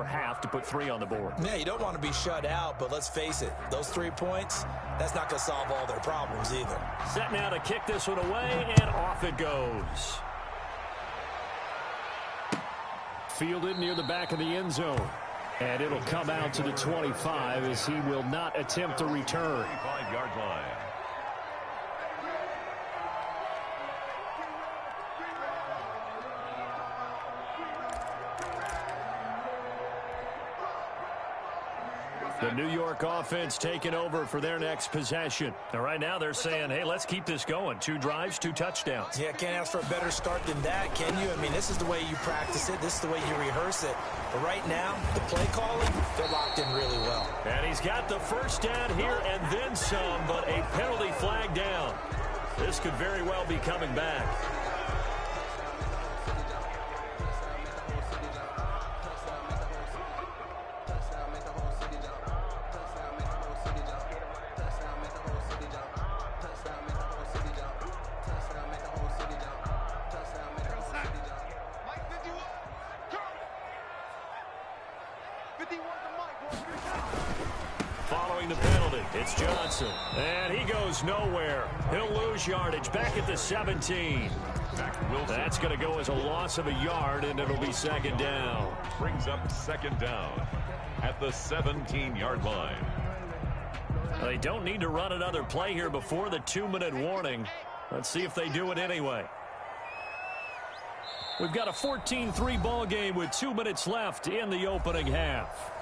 half to put 3 on the board. Yeah, you don't want to be shut out, but let's face it, those 3 points, that's not going to solve all their problems either. Set now to kick this one away, and off it goes. Fielded near the back of the end zone. And it'll come out to the 25 as he will not attempt a return. 25-yard line. The New York offense taking over for their next possession. Now, right now they're saying, hey, let's keep this going. 2 drives, 2 touchdowns. Yeah, can't ask for a better start than that, can you? I mean, this is the way you practice it. This is the way you rehearse it. But right now, the play calling, they're locked in really well. And he's got the first down here and then some, but a penalty flag down. This could very well be coming back. Following the penalty, it's Johnson. And he goes nowhere. He'll lose yardage back at the 17. That's going to go as a loss of a yard, and it'll be 2nd down. Brings up 2nd down at the 17-yard line. They don't need to run another play here before the 2-minute warning. Let's see if they do it anyway. We've got a 14-3 ball game with 2 minutes left in the opening half.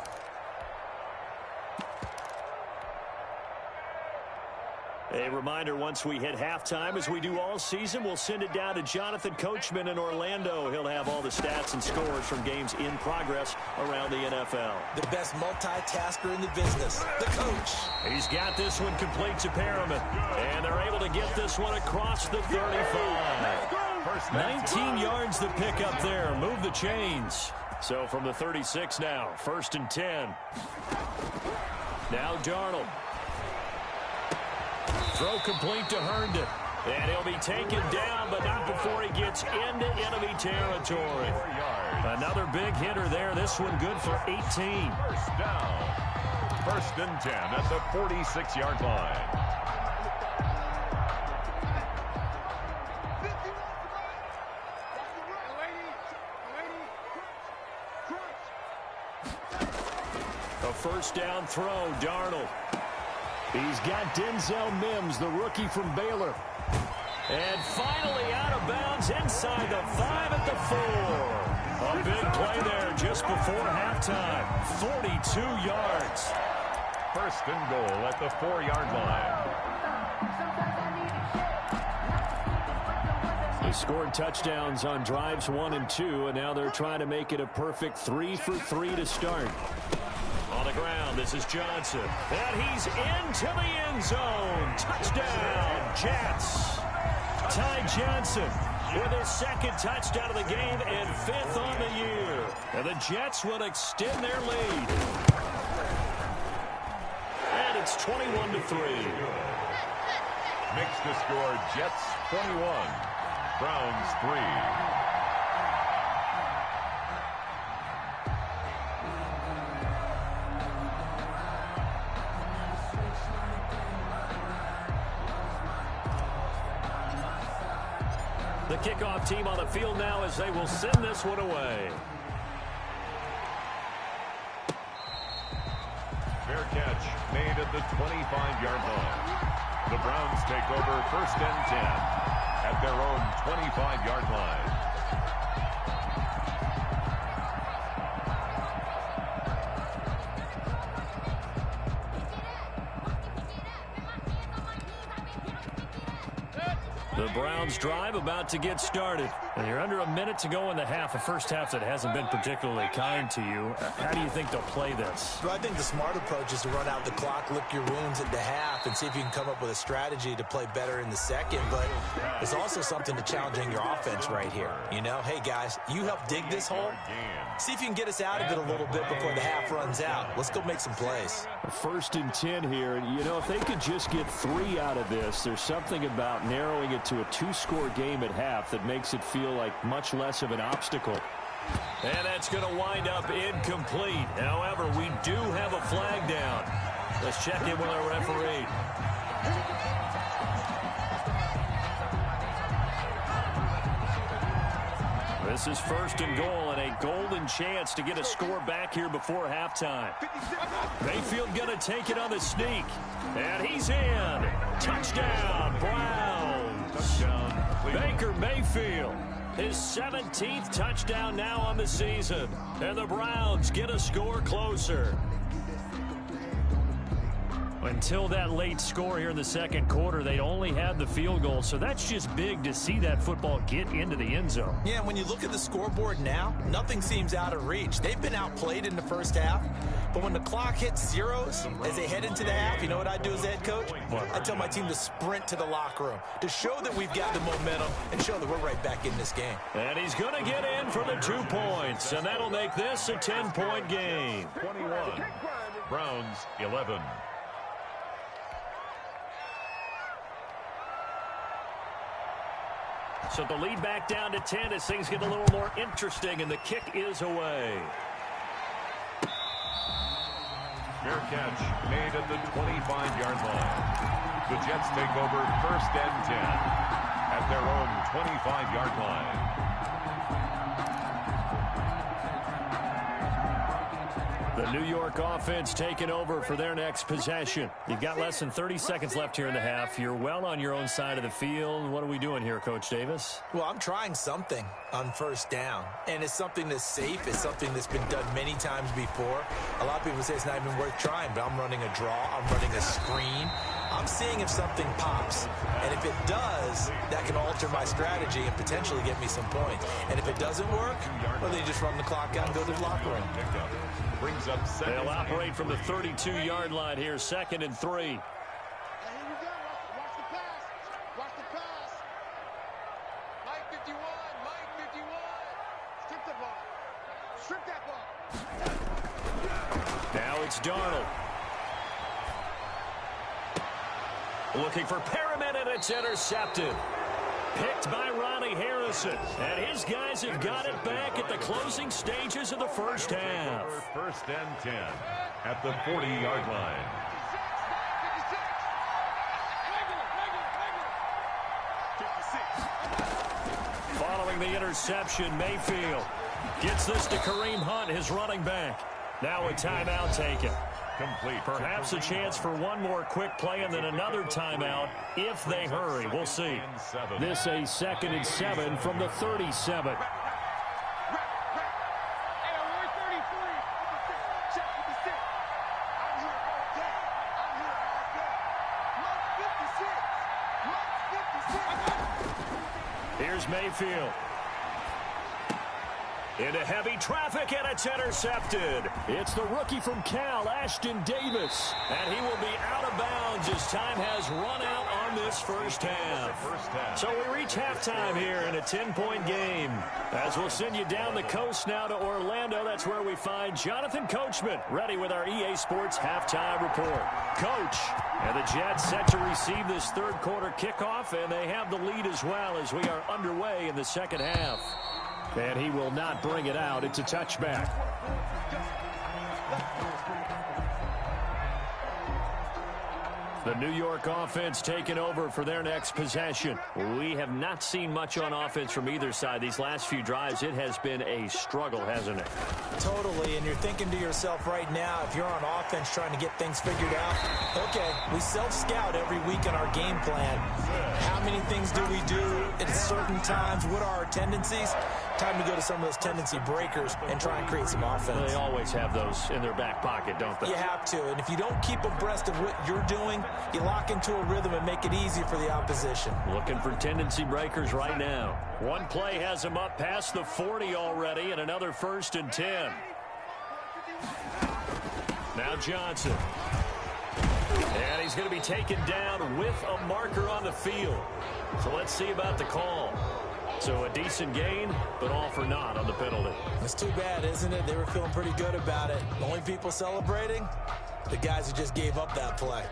A reminder, once we hit halftime, as we do all season, we'll send it down to Jonathan Coachman in Orlando. He'll have all the stats and scores from games in progress around the NFL. The best multitasker in the business, the coach. He's got this one complete to Perriman. And they're able to get this one across the 35. 19 yards the pick up there. Move the chains. So from the 36 now, 1st and 10. Now Darnold. Throw complete to Herndon. And he'll be taken down, but not before he gets into enemy territory. Another big hitter there. This one good for 18. 1st down. 1st and 10 at the 46-yard line. A 1st down throw, Darnold. He's got Denzel Mims, the rookie from Baylor. And finally out of bounds inside the 5 at the 4. A big play there just before halftime. 42 yards. 1st and goal at the 4-yard line. They scored touchdowns on drives 1 and 2, and now they're trying to make it a perfect 3 for 3 to start. On the ground, this is Johnson. And he's into the end zone. Touchdown, Jets. Ty Johnson with his 2nd touchdown of the game and 5th on the year. And the Jets will extend their lead. And it's 21-3. Makes the score Jets 21, Browns 3. The kickoff team on the field now as they will send this one away. Fair catch made at the 25-yard line. The Browns take over 1st and 10 at their own 25-yard line. The Browns drive about to get started. And you're under a minute to go in the half, a first half that hasn't been particularly kind to you. How do you think they'll play this? Well, I think the smart approach is to run out the clock, lick your wounds at the half, and see if you can come up with a strategy to play better in the second. But there's also something to challenging your offense right here. You know, hey, guys, you help dig this hole. See if you can get us out of it a little bit before the half runs out. Let's go make some plays. 1st and 10 here. You know, if they could just get 3 out of this, there's something about narrowing it to a 2-score game at half that makes it feel like much less of an obstacle. And that's going to wind up incomplete. However, we do have a flag down. Let's check in with our referee. This is 1st and goal and a golden chance to get a score back here before halftime. Mayfield going to take it on the sneak. And he's in. Touchdown, Browns. Touchdown, Baker Mayfield. His 17th touchdown now on the season. And the Browns get a score closer. Until that late score here in the second quarter, they only had the field goal. So that's just big to see that football get into the end zone. Yeah, when you look at the scoreboard now, nothing seems out of reach. They've been outplayed in the first half. But when the clock hits zeros as they head into the half, you know what I do as head coach? I tell my team to sprint to the locker room to show that we've got the momentum and show that we're right back in this game. And he's going to get in for the 2 points, and that'll make this a 10-point game. 21, Browns 11. So the lead back down to 10 as things get a little more interesting, and the kick is away. Fair catch made at the 25-yard line. The Jets take over 1st and 10 at their own 25-yard line. The New York offense taking over for their next possession. You've got less than 30 seconds left here in the half. You're well on your own side of the field. What are we doing here, Coach Davis? Well, I'm trying something on 1st down, and it's something that's safe. It's something that's been done many times before. A lot of people say it's not even worth trying, but I'm running a draw. I'm running a screen. I'm seeing if something pops, and if it does, that can alter my strategy and potentially get me some points. And if it doesn't work, well, then you just run the clock out and go to the locker room. Brings up second. They'll operate from the 32-yard line here, 2nd and 3. Here we go. Watch the pass. Watch the pass. Mike 51. Mike 51. Strip the ball. Strip that ball. Now it's Darnold. Looking for Perriman, and it's intercepted. Picked by Ronnie Harrison. And his guys have got it back at the closing stages of the first half. 1st and 10 at the 40-yard line. Following the interception, Mayfield gets this to Kareem Hunt, his running back. Now a timeout taken. Complete. Perhaps a chance for one more quick play and then another timeout if they hurry. We'll see. This a 2nd and 7 from the 37. Here's Mayfield. Into heavy traffic, and it's intercepted. It's the rookie from Cal, Ashton Davis. And he will be out of bounds as time has run out on this first half. So we reach halftime here in a 10-point game. As we'll send you down the coast now to Orlando, that's where we find Jonathan Coachman, ready with our EA Sports halftime report. Coach, and the Jets set to receive this third quarter kickoff, and they have the lead as well as we are underway in the second half. And he will not bring it out. It's a touchback. The New York offense taking over for their next possession. We have not seen much on offense from either side. These last few drives, it has been a struggle, hasn't it? Totally, and you're thinking to yourself right now, if you're on offense trying to get things figured out, okay, we self-scout every week in our game plan. How many things do we do at certain times? What are our tendencies? Time to go to some of those tendency breakers and try and create some offense. They always have those in their back pocket, don't they? You have to, and if you don't keep abreast of what you're doing, you lock into a rhythm and make it easy for the opposition. Looking for tendency breakers right now. One play has him up past the 40 already, and another 1st and 10. Now Johnson. And he's going to be taken down with a marker on the field. So let's see about the call. So a decent gain, but all for naught on the penalty. It's too bad, isn't it? They were feeling pretty good about it. The only people celebrating, the guys who just gave up that play.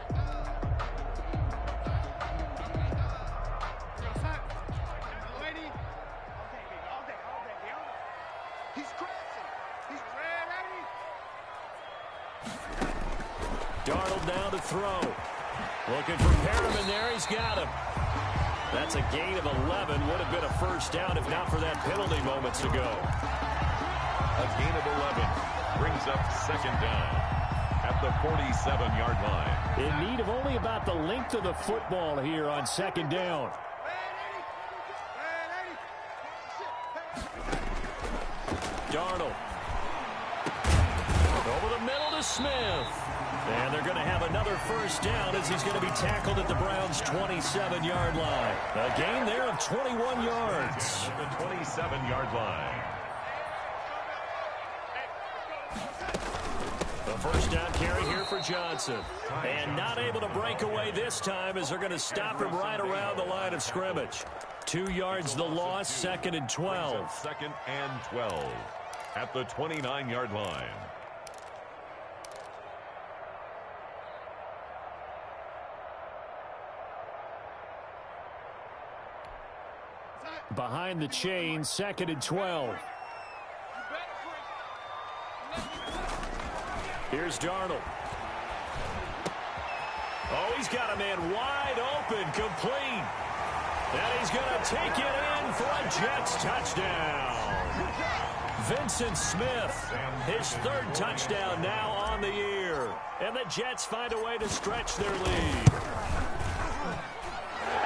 He's Darnold now to throw. Looking for Perriman there. He's got him. That's a gain of 11. Would have been a first down if not for that penalty moments ago. A gain of 11 brings up second down at the 47-yard line. In need of only about the length of the football here on second down. Darnold. Over the middle to Smith. And they're going to have another first down as he's going to be tackled at the Browns' 27-yard line. A gain there of 21 yards. At the 27-yard line. The first down carry here for Johnson. And not able to break away this time as they're going to stop him right around the line of scrimmage. 2 yards the loss, second and 12. Second and 12 at the 29-yard line. Behind the chain, second and 12. Here's Darnold. Oh, he's got a man wide open, complete. And he's going to take it in for a Jets touchdown. Vincent Smith, his third touchdown now on the year. And the Jets find a way to stretch their lead.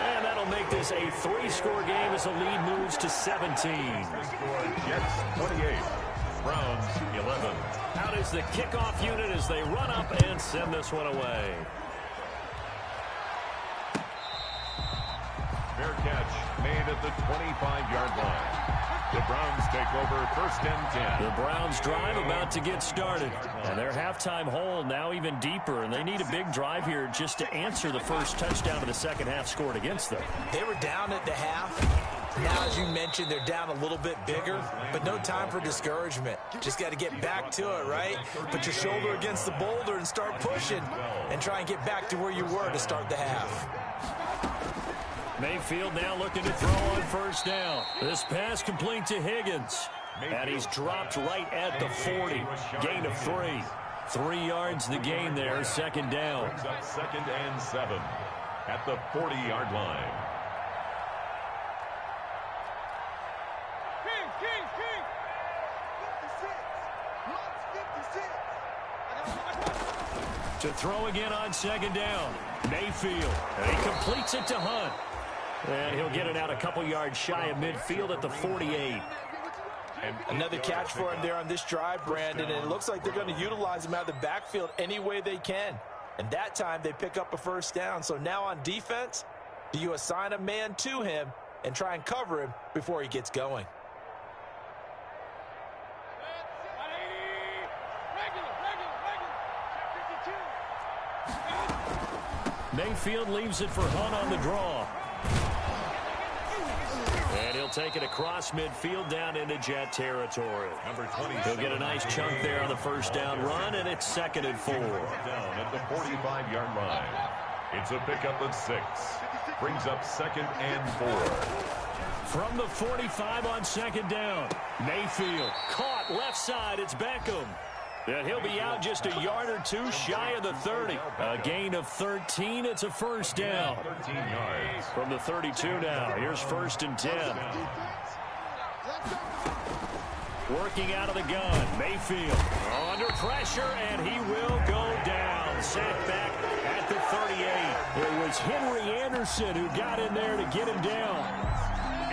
And that'll make this a 3-score game as the lead moves to 17. Jets 28, Browns 11. Out is the kickoff unit as they run up and send this one away. Fair catch made at the 25-yard line. The Browns take over first and 10. The Browns drive about to get started. And their halftime hole now even deeper. And they need a big drive here just to answer the first touchdown of the second half scored against them. They were down at the half. Now, as you mentioned, they're down a little bit bigger, but no time for discouragement. Just got to get back to it, right? Put your shoulder against the boulder and start pushing and try and get back to where you were to start the half. Mayfield now looking to throw on first down. This pass complete to Higgins. And he's dropped right at the 40. Gain of 3. 3 yards the gain there, second down. Brings up second and 7 at the 40-yard line. To throw again on second down. Mayfield. And he completes it to Hunt. And he'll get it out a couple yards shy of midfield at the 48. And another catch for him there on this drive, Brandon. And it looks like they're going to utilize him out of the backfield any way they can. And that time they pick up a first down. So now on defense, do you assign a man to him and try and cover him before he gets going? Mayfield leaves it for Hunt on the draw. And he'll take it across midfield down into Jet territory. Number 20. He'll get a nice chunk there on the first down run, and it's second and 4. Down at the 45-yard line. It's a pickup of 6. Brings up second and 4. From the 45 on second down. Mayfield caught left side. It's Beckham. And he'll be out just a yard or two shy of the 30. A gain of 13. It's a first down. 13 yards. From the 32 now. Here's first and 10. Working out of the gun. Mayfield under pressure, and he will go down. Sacked back at the 38. It was Henry Anderson who got in there to get him down.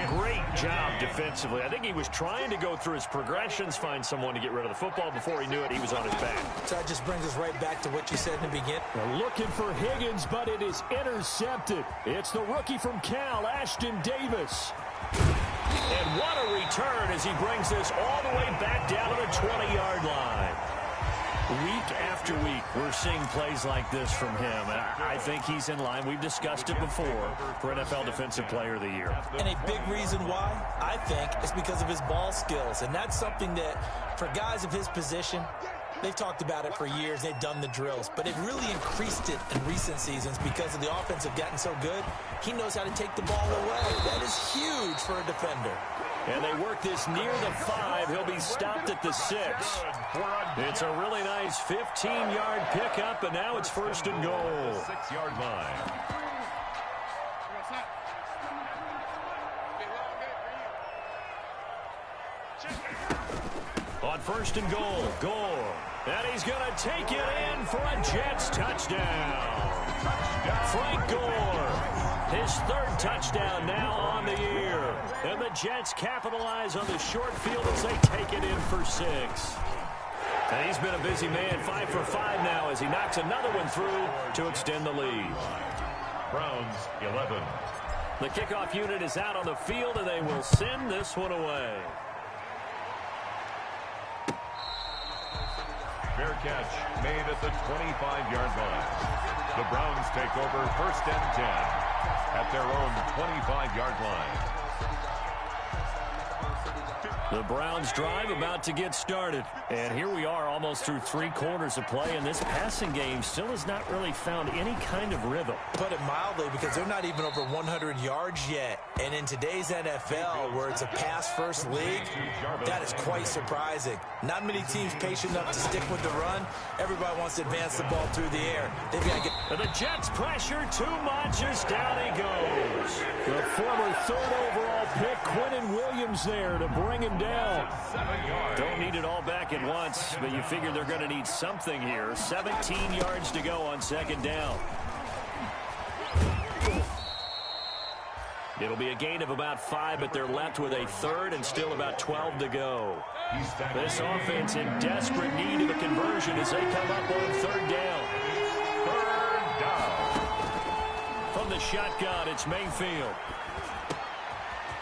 Great job defensively. I think he was trying to go through his progressions, find someone to get rid of the football. Before he knew it, he was on his back. So that just brings us right back to what you said in the beginning. They're looking for Higgins, but it is intercepted. It's the rookie from Cal, Ashton Davis. And what a return as he brings this all the way back down to the 20-yard line. Week after week, we're seeing plays like this from him. And I think he's in line. We've discussed it before for NFL Defensive Player of the Year. And a big reason why, I think, is because of his ball skills. And that's something that, for guys of his position, they've talked about it for years. They've done the drills. But they've really increased it in recent seasons because of the offense have gotten so good. He knows how to take the ball away. That is huge for a defender. And they work this near the 5. He'll be stopped at the 6. It's a really nice 15-yard pickup, and now it's first and goal. 6-yard line. On first and goal, Gore. And he's going to take it in for a Jets touchdown. Frank Gore, his 3rd touchdown now on the year. And the Jets capitalize on the short field as they take it in for 6. And he's been a busy man, 5 for 5 now as he knocks another one through to extend the lead. Browns 11. The kickoff unit is out on the field, and they will send this one away. Fair catch made at the 25-yard line. The Browns take over first and 10 at their own 25-yard line. The Browns drive about to get started. And here we are almost through 3 quarters of play, and this passing game still has not really found any kind of rhythm. Put it mildly, because they're not even over 100 yards yet. And in today's NFL, where it's a pass-first league, that is quite surprising. Not many teams patient enough to stick with the run. Everybody wants to advance the ball through the air. They've got to get... And the Jets pressure too much as down he goes. The former 3rd overall pick, Quentin Williams, there to bring him down. Don't need it all back at once, but you figure they're going to need something here. 17 yards to go on 2nd down. It'll be a gain of about 5, but they're left with a 3rd and still about 12 to go. This offense in desperate need of a conversion as they come up on 3rd down. 3rd down. From the shotgun, it's Mayfield.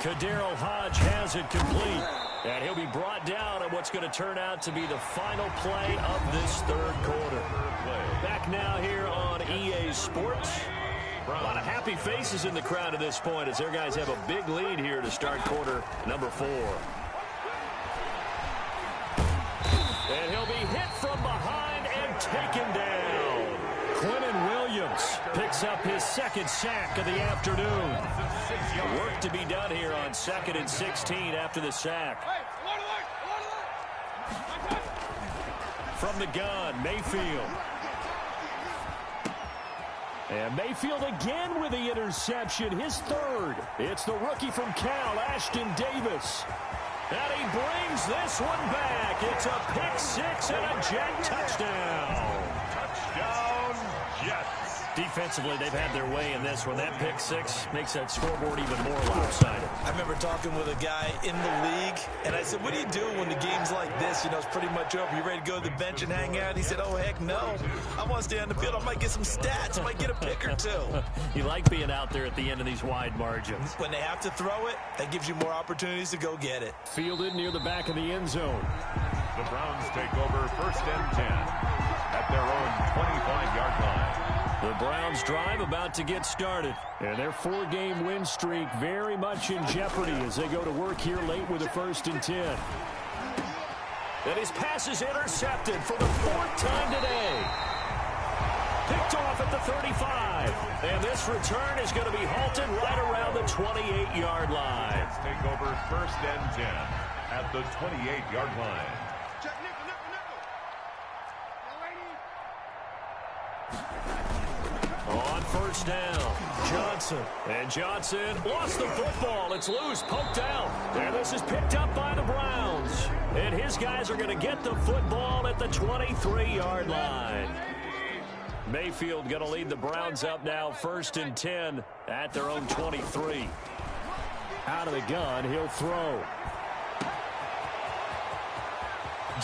Kadarius Hodge has it complete. And he'll be brought down on what's going to turn out to be the final play of this 3rd quarter. Back now here on EA Sports. A lot of happy faces in the crowd at this point as their guys have a big lead here to start quarter number 4. And he'll be hit from behind and taken down. Quentin Williams picks up his 2nd sack of the afternoon. Work to be done here on 2nd and 16 after the sack. From the gun, Mayfield. And Mayfield again with the interception, his 3rd. It's the rookie from Cal, Ashton Davis. And he brings this one back. It's a pick 6 and a Jet touchdown. Touchdown, Jets. Defensively, they've had their way in this one. That pick 6 makes that scoreboard even more lopsided. I remember talking with a guy in the league, and I said, what do you do when the game's like this? You know, it's pretty much over. You ready to go to the bench and hang out? He said, oh, heck no. I want to stay on the field. I might get some stats. I might get a pick or 2. You like being out there at the end of these wide margins. When they have to throw it, that gives you more opportunities to go get it. Fielded near the back of the end zone. The Browns take over first and 10 at their own 25-yard line. The Browns drive about to get started. And their 4-game win streak very much in jeopardy as they go to work here late with a 1st and 10. And his pass is intercepted for the 4th time today. Picked off at the 35. And this return is going to be halted right around the 28-yard line. Let's take over first and 10 at the 28-yard line. On first down, Johnson. And Johnson lost the football. It's loose, poked out. And this is picked up by the Browns. And his guys are going to get the football at the 23-yard line. Mayfield going to lead the Browns up now, 1st and 10 at their own 23. Out of the gun, he'll throw.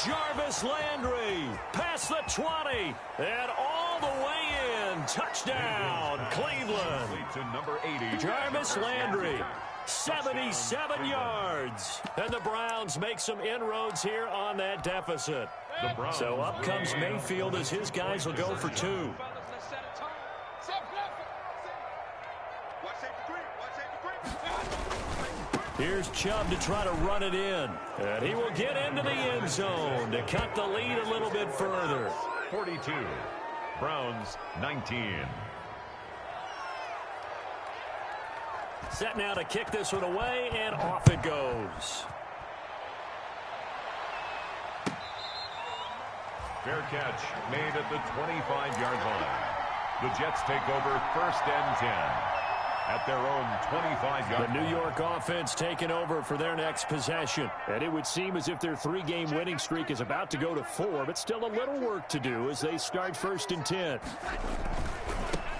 Jarvis Landry past the 20 and all the way in. Touchdown, Cleveland. To number 80. Jarvis Landry, 77 yards. And the Browns make some inroads here on that deficit. So up comes Mayfield as his guys will go for 2. Here's Chubb to try to run it in. And he will get into the end zone to cut the lead a little bit further. 42. Browns 19. Set now to kick this one away, and off it goes. Fair catch made at the 25-yard line. The Jets take over first and 10 at their own 25-yard line. The New York offense taking over for their next possession. And it would seem as if their 3-game winning streak is about to go to 4, but still a little work to do as they start first and 10.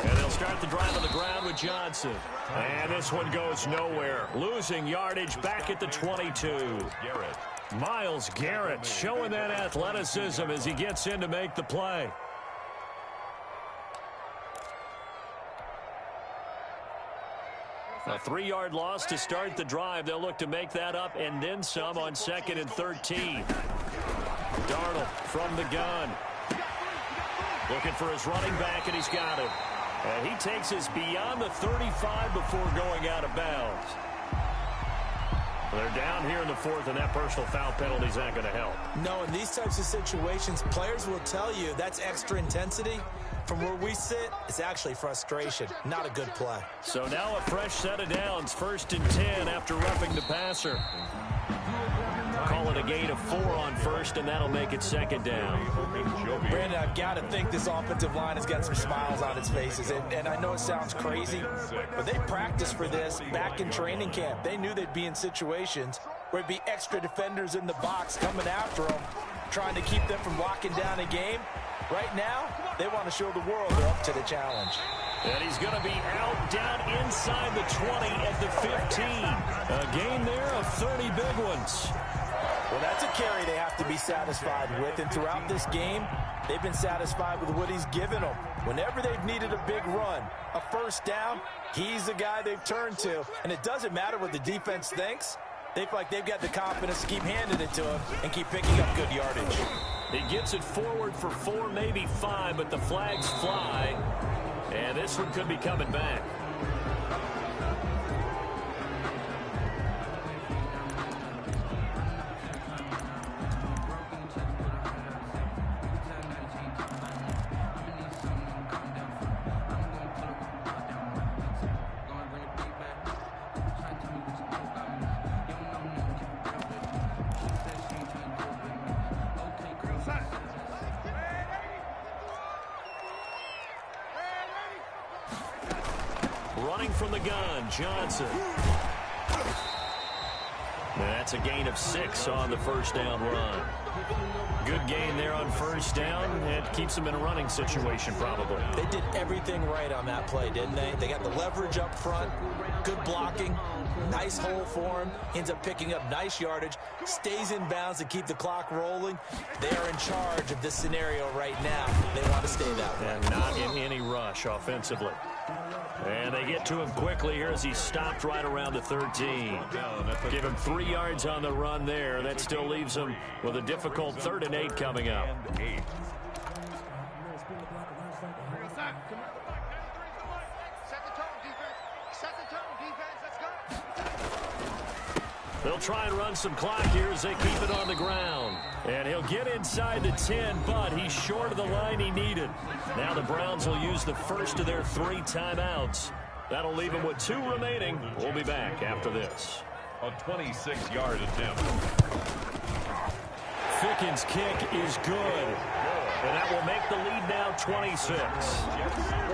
And they'll start the drive on the ground with Johnson. And this one goes nowhere. Losing yardage back at the 22. Garrett. Myles Garrett showing that athleticism as he gets in to make the play. A 3-yard loss to start the drive. They'll look to make that up and then some on 2nd and 13. Darnold from the gun. Looking for his running back, and he's got him. And he takes us beyond the 35 before going out of bounds. They're down here in the 4th, and that personal foul penalty is not going to help. No, in these types of situations, players will tell you that's extra intensity. From where we sit, it's actually frustration. Not a good play. So now a fresh set of downs. 1st and 10 after roughing the passer. Call it a gain of 4 on 1st, and that'll make it 2nd down. Brandon, I've got to think this offensive line has got some smiles on its faces. And I know it sounds crazy, but they practiced for this back in training camp. They knew they'd be in situations where it'd be extra defenders in the box coming after them, trying to keep them from locking down a game. Right now, they want to show the world they're up to the challenge. And he's going to be out down inside the 20 at the 15. A gain there of 30 big ones. Well, that's a carry they have to be satisfied with. And throughout this game, they've been satisfied with what he's given them. Whenever they've needed a big run, a 1st down, he's the guy they've turned to. And it doesn't matter what the defense thinks. They feel like they've got the confidence to keep handing it to him and keep picking up good yardage. He gets it forward for 4, maybe 5, but the flags fly. And this one could be coming back. Running from the gun, Johnson. That's a gain of 6 on the 1st down run. Good gain there on 1st down. It keeps them in a running situation, probably. They did everything right on that play, didn't they? They got the leverage up front, good blocking, nice hole for him. Ends up picking up nice yardage, stays in bounds to keep the clock rolling. They are in charge of this scenario right now. They want to stay that way. And not in any rush offensively. And they get to him quickly here as he stopped right around the 13. Give him 3 yards on the run there. That still leaves him with a difficult 3rd and 8 coming up. They'll try and run some clock here as they keep it on the ground. And he'll get inside the 10, but he's short of the line he needed. Now the Browns will use the first of their 3 timeouts. That'll leave them with 2 remaining. We'll be back after this. A 26-yard attempt. Fickens' kick is good. And that will make the lead now 26.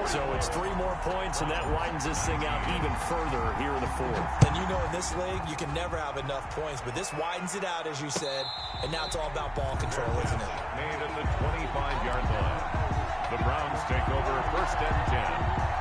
So it's 3 more points, and that widens this thing out even further here in the 4th. And you know in this league, you can never have enough points, but this widens it out, as you said, and now it's all about ball control, isn't it? Made at the 25-yard line. The Browns take over first and 10.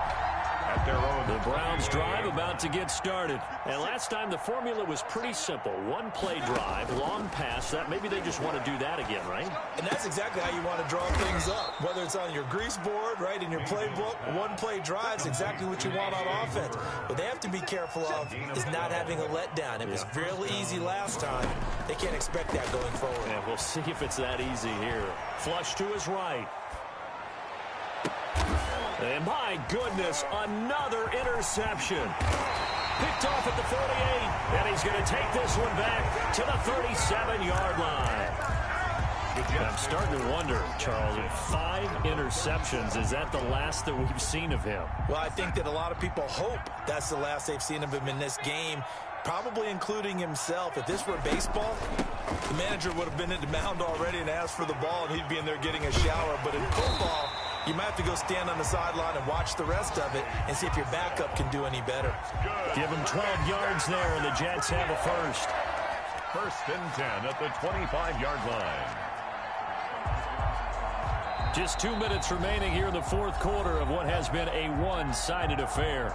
Their own. The Browns drive about to get started. And last time the formula was pretty simple. 1 play drive, long pass. That maybe they just want to do that again, right? And that's exactly how you want to draw things up. Whether it's on your grease board, right, in your playbook, 1 play drive is exactly what you want on offense. What they have to be careful of is not having a letdown. It was real easy last time. They can't expect that going forward. Yeah, we'll see if it's that easy here. Flush to his right. And my goodness, another interception. Picked off at the 48, and he's going to take this one back to the 37-yard line. I'm starting to wonder, Charles, if 5 interceptions, is that the last that we've seen of him? Well, I think that a lot of people hope that's the last they've seen of him in this game, probably including himself. If this were baseball, the manager would have been at the mound already and asked for the ball, and he'd be in there getting a shower. But in football, you might have to go stand on the sideline and watch the rest of it and see if your backup can do any better. Give him 12 yards there, and the Jets have a first. First and 10 at the 25-yard line. Just 2 minutes remaining here in the fourth quarter of what has been a one-sided affair.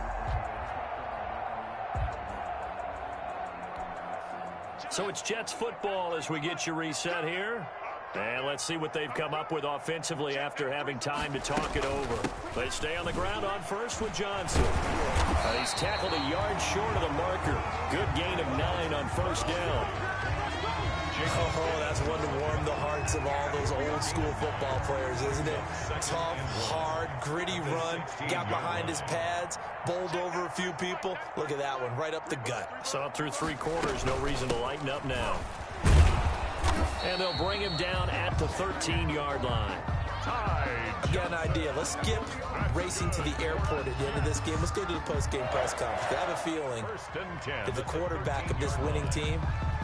So it's Jets football as we get you reset here. And let's see what they've come up with offensively after having time to talk it over. They stay on the ground on first with Johnson. He's tackled a yard short of the marker. Good gain of 9 on first down. Oh, that's one to warm the hearts of all those old school football players, isn't it? Tough, hard, gritty run, got behind his pads, bowled over a few people. Look at that one, right up the gut. Saw through 3 quarters, no reason to lighten up now. And they'll bring him down at the 13-yard line. I've got an idea. Let's skip racing to the airport at the end of this game. Let's go to the post-game press conference. I have a feeling that the quarterback of this winning team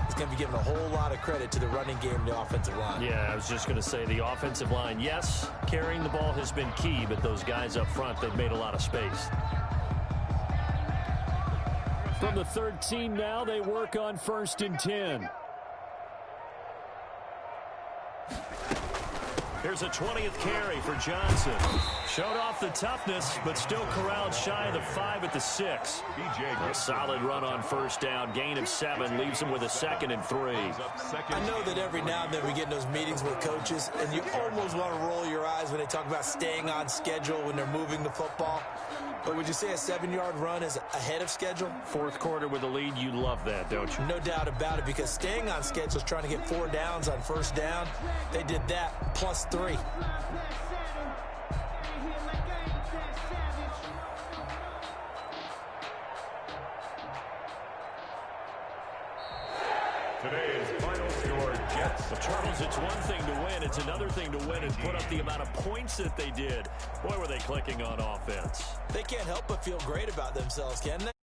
is going to be given a whole lot of credit to the running game and the offensive line. Yeah, I was just going to say the offensive line, yes, carrying the ball has been key, but those guys up front, they've made a lot of space. From the 13 now, they work on first and 10. Here's a 20th carry for Johnson. Showed off the toughness, but still corralled shy of the 5 at the 6. A solid run on first down. Gain of 7 leaves him with a 2nd and 3. I know that every now and then we get in those meetings with coaches, and you almost want to roll your eyes when they talk about staying on schedule when they're moving the football. But would you say a 7-yard run is ahead of schedule? Fourth quarter with a lead, you love that, don't you? No doubt about it, because staying on schedule is trying to get 4 downs on first down. They did that, plus 3. Today's final score, Jets. Charles, it's one thing to win. It's another thing to win and put up the amount of points that they did. Boy, were they clicking on offense. They can't help but feel great about themselves, can they?